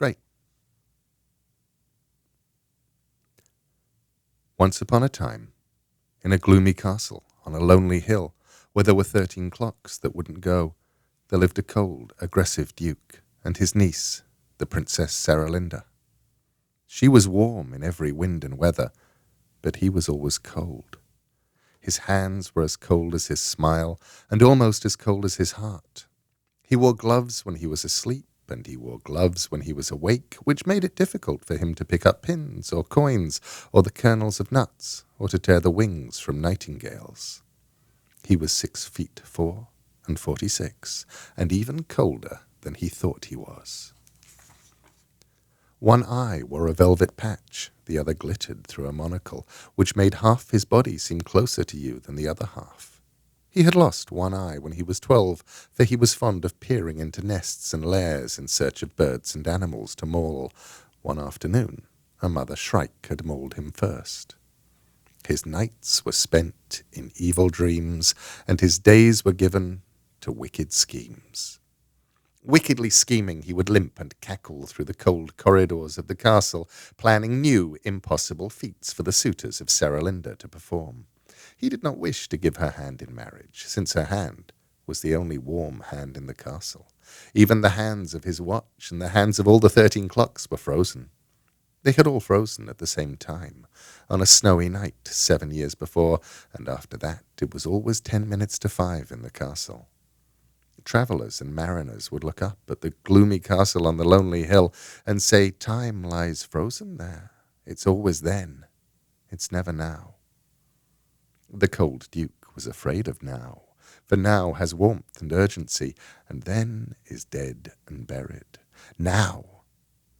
Great. Once upon a time, in a gloomy castle on a lonely hill, where there were 13 clocks that wouldn't go, there lived a cold, aggressive duke and his niece, the Princess Saralinda. She was warm in every wind and weather, but he was always cold. His hands were as cold as his smile, and almost as cold as his heart. He wore gloves when he was asleep, and he wore gloves when he was awake, which made it difficult for him to pick up pins or coins or the kernels of nuts, or to tear the wings from nightingales. He was 6'4" and 46, and even colder than he thought he was. One eye wore a velvet patch, the other glittered through a monocle, which made half his body seem closer to you than the other half. He had lost one eye when he was 12, for he was fond of peering into nests and lairs in search of birds and animals to maul. One afternoon, a mother shrike had mauled him first. His nights were spent in evil dreams, and his days were given to wicked schemes. Wickedly scheming, he would limp and cackle through the cold corridors of the castle, planning new, impossible feats for the suitors of Saralinda to perform. He did not wish to give her hand in marriage, since her hand was the only warm hand in the castle. Even the hands of his watch and the hands of all the 13 clocks were frozen. They had all frozen at the same time, on a snowy night 7 years before, and after that it was always 10 minutes to 5 in the castle. Travellers and mariners would look up at the gloomy castle on the lonely hill and say, "Time lies frozen there. It's always then. It's never now." The cold duke was afraid of now, for now has warmth and urgency, and then is dead and buried. Now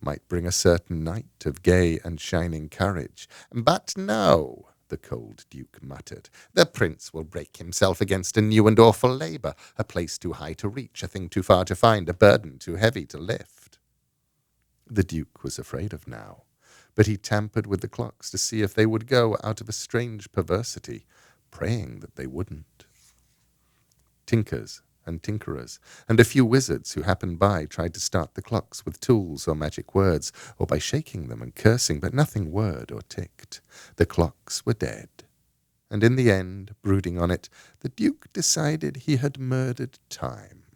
might bring a certain night of gay and shining courage. But no, the cold duke muttered, the prince will break himself against a new and awful labour, a place too high to reach, a thing too far to find, a burden too heavy to lift. The duke was afraid of now, but he tampered with the clocks to see if they would go out of a strange perversity, praying that they wouldn't. Tinkers and tinkerers, and a few wizards who happened by tried to start the clocks with tools or magic words, or by shaking them and cursing, but nothing whirred or ticked. The clocks were dead. And in the end, brooding on it, the duke decided he had murdered time,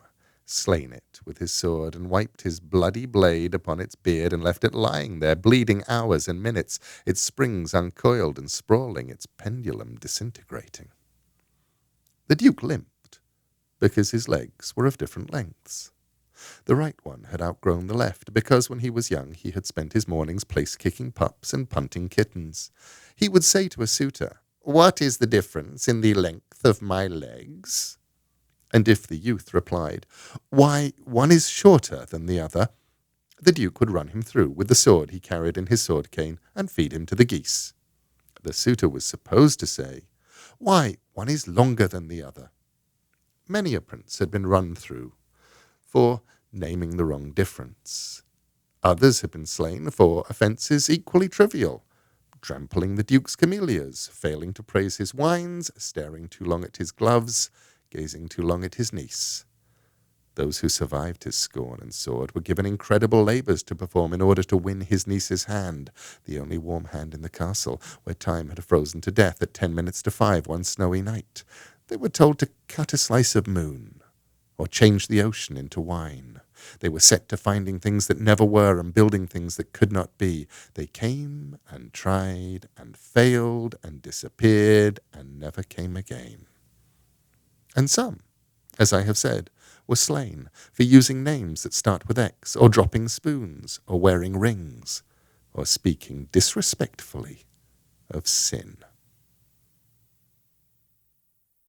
slain it with his sword, and wiped his bloody blade upon its beard, and left it lying there, bleeding hours and minutes, its springs uncoiled and sprawling, its pendulum disintegrating. The duke limped, because his legs were of different lengths. The right one had outgrown the left, because when he was young he had spent his mornings place-kicking pups and punting kittens. He would say to a suitor, "What is the difference in the length of my legs?" And if the youth replied, "Why, one is shorter than the other," the duke would run him through with the sword he carried in his sword cane and feed him to the geese. The suitor was supposed to say, "Why, one is longer than the other." Many a prince had been run through for naming the wrong difference. Others had been slain for offences equally trivial, trampling the duke's camellias, failing to praise his wines, staring too long at his gloves, gazing too long at his niece. Those who survived his scorn and sword were given incredible labours to perform in order to win his niece's hand, the only warm hand in the castle, where time had frozen to death at 10 minutes to 5 one snowy night. They were told to cut a slice of moon, or change the ocean into wine. They were set to finding things that never were and building things that could not be. They came and tried and failed and disappeared and never came again. And some, as I have said, were slain for using names that start with X, or dropping spoons, or wearing rings, or speaking disrespectfully of sin.